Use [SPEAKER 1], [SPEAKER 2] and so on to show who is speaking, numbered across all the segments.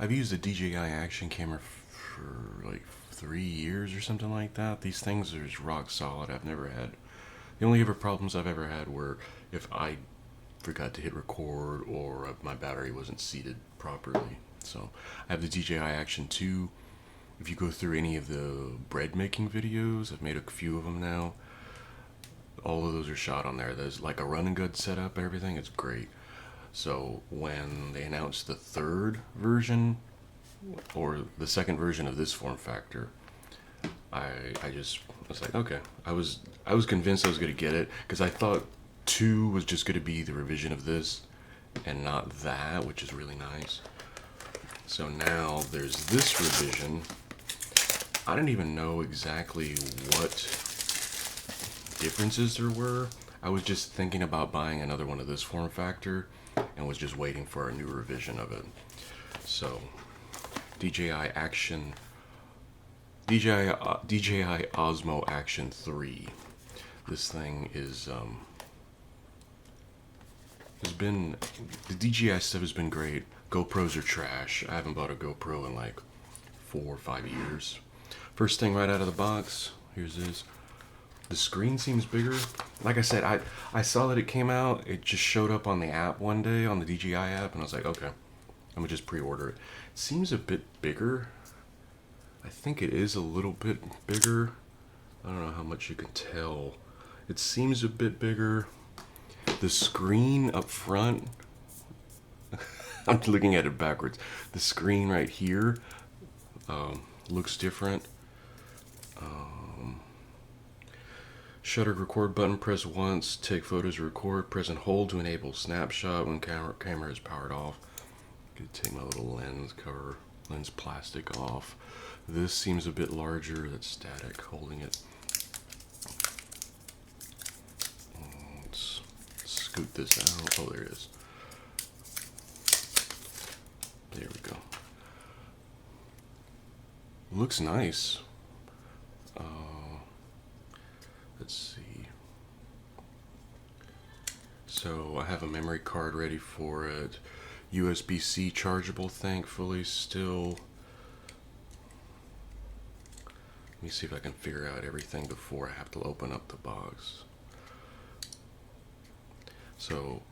[SPEAKER 1] I've used a DJI Action camera for like 3 years or something like that. These things are just rock solid. I've never had. The only ever problems I've ever had were if I forgot to hit record or my battery wasn't seated properly. So I have the DJI Action 2. If you go through any of the bread making videos, I've made a few of them now. All of those are shot on there. There's like a run and gun setup and everything. It's great. So when they announced the third version or the second version of this form factor, I just was like, okay. I was convinced I was gonna get it because I thought two was just gonna be the revision of this and not that, which is really nice. So now there's this revision. I didn't even know exactly what differences there were. I was just thinking about buying another one of this form factor and was just waiting for a new revision of it. So DJI Action, DJI Osmo Action 3. This thing has been, the DJI stuff has been great. GoPros are trash. I haven't bought a GoPro in like 4 or 5 years. First thing right out of the box, here's this. The screen seems bigger. Like I said, I saw that it came out. It just showed up on the app one day, on the DJI app, and I was like, okay, I'm gonna just pre-order it. It seems a bit bigger. I think it is a little bit bigger. I don't know how much you can tell. It seems a bit bigger. The screen up front, I'm looking at it backwards. The screen right here looks different. Shutter record button, press once, take photos, record, press and hold to enable snapshot when camera is powered off. Gonna take my little lens plastic off. This seems a bit larger, that's static, holding it. Let's scoot this out. Oh, there it is. There we go. Looks nice. Let's see. So I have a memory card ready for it. USB-C chargeable, thankfully, still. Let me see if I can figure out everything before I have to open up the box. So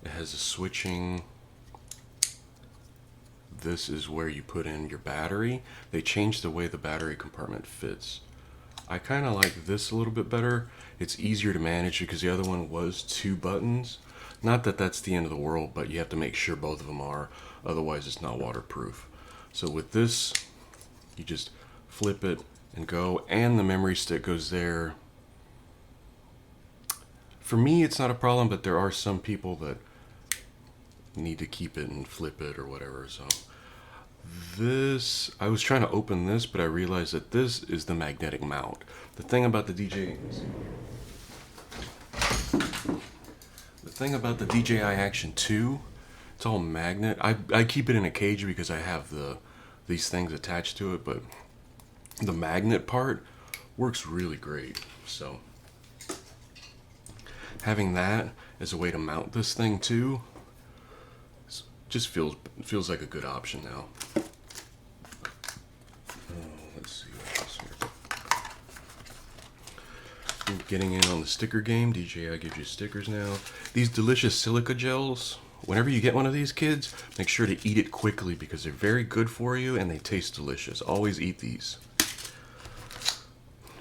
[SPEAKER 1] it has a switching. This is where you put in your battery. They changed the way the battery compartment fits. I kind of like this a little bit better. It's easier to manage because the other one was 2 buttons. Not that that's the end of the world, but you have to make sure both of them are. Otherwise, it's not waterproof. So with this, you just flip it and go, and the memory stick goes there. For me, it's not a problem, but there are some people that need to keep it and flip it or whatever. So this, I was trying to open this, but I realized that this is the magnetic mount. The thing about the DJI Action 2, it's all magnet. I keep it in a cage because I have these things attached to it, but the magnet part works really great. So having that as a way to mount this thing too just feels like a good option now. Let's see what else here. Getting in on the sticker game. DJI gives you stickers now. These delicious silica gels. Whenever you get one of these, kids, make sure to eat it quickly because they're very good for you and they taste delicious. Always eat these.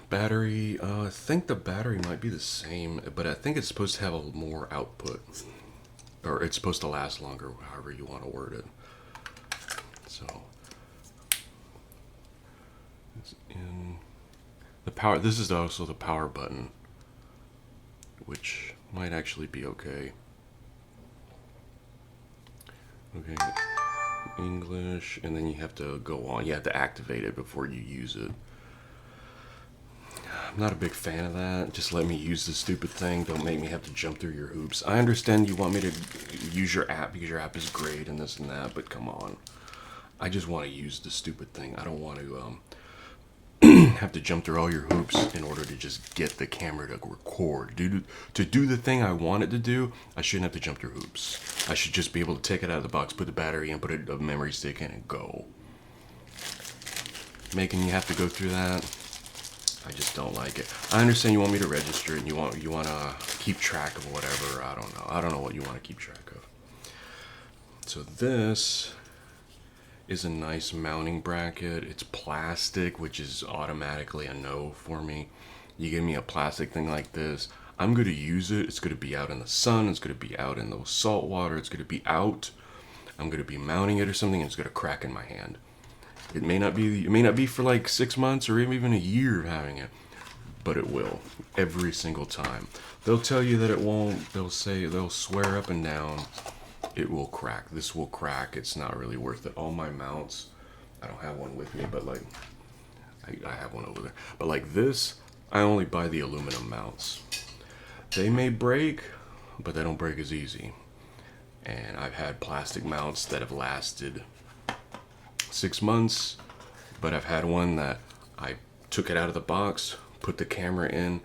[SPEAKER 1] Battery. I think the battery might be the same, but I think it's supposed to have a more output. Or it's supposed to last longer, however you want to word it. So it's in the power. This is also the power button, which might actually be okay. Okay, English, and then you have to go on. You have to activate it before you use it. I'm not a big fan of that. Just let me use the stupid thing. Don't make me have to jump through your hoops. I understand you want me to use your app because your app is great and this and that, but come on. I just want to use the stupid thing. I don't want to have to jump through all your hoops in order to just get the camera to record. To do the thing I want it to do, I shouldn't have to jump through hoops. I should just be able to take it out of the box, put the battery in, put a memory stick in, and go. Making you have to go through that, I just don't like it. I understand you want me to register it and you want to keep track of whatever. I don't know. I don't know what you want to keep track of. So this is a nice mounting bracket. It's plastic, which is automatically a no for me. You give me a plastic thing like this, I'm going to use it. It's going to be out in the sun. It's going to be out in the salt water. It's going to be out. I'm going to be mounting it or something, and it's going to crack in my hand. It may not be for like 6 months or even a year of having it, but it will every single time. They'll tell you that it won't. They'll swear up and down it will crack. This will crack. It's not really worth it. All my mounts, I don't have one with me, but like I have one over there. But like this, I only buy the aluminum mounts. They may break, but they don't break as easy. And I've had plastic mounts that have lasted 6 months, but I've had one that I took it out of the box, put the camera in,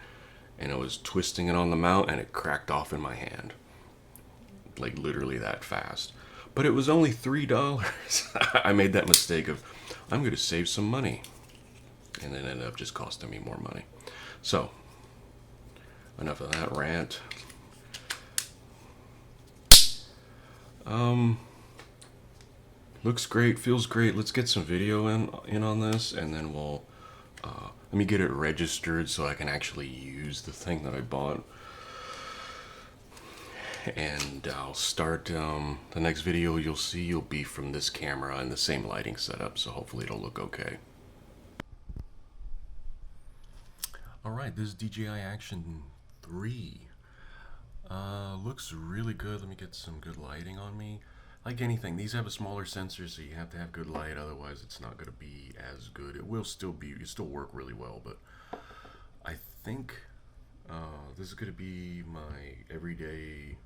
[SPEAKER 1] and I was twisting it on the mount and it cracked off in my hand. Like literally that fast. But it was only $3. I made that mistake of, I'm going to save some money. And then ended up just costing me more money. So, enough of that rant. Looks great, feels great. Let's get some video in on this, and then we'll let me get it registered so I can actually use the thing that I bought. And I'll start the next video you'll be from this camera and the same lighting setup, so hopefully it'll look okay. Alright, this is DJI Action 3. Looks really good. Let me get some good lighting on me. Like anything, these have a smaller sensor, so you have to have good light, otherwise it's not going to be as good. It will still work really well, but I think this is going to be my everyday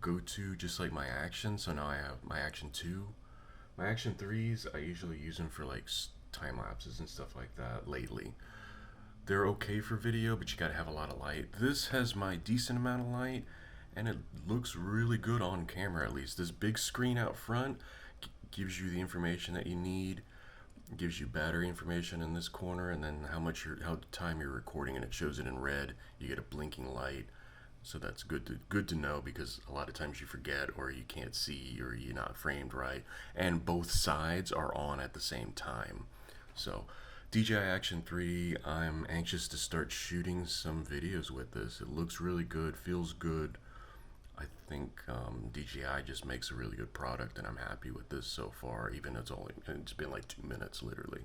[SPEAKER 1] go-to, just like my Action. So now I have my Action 2. My Action 3s, I usually use them for like time lapses and stuff like that lately. They're okay for video, but you gotta have a lot of light. This has my decent amount of light, and it looks really good on camera at least. This big screen out front gives you the information that you need, gives you battery information in this corner, and then how time you're recording, and it shows it in red. You get a blinking light. So that's good to know, because a lot of times you forget, or you can't see, or you're not framed right. And both sides are on at the same time. So DJI Action 3, I'm anxious to start shooting some videos with this. It looks really good, feels good. I think DJI just makes a really good product, and I'm happy with this so far, even though it's been like 2 minutes literally.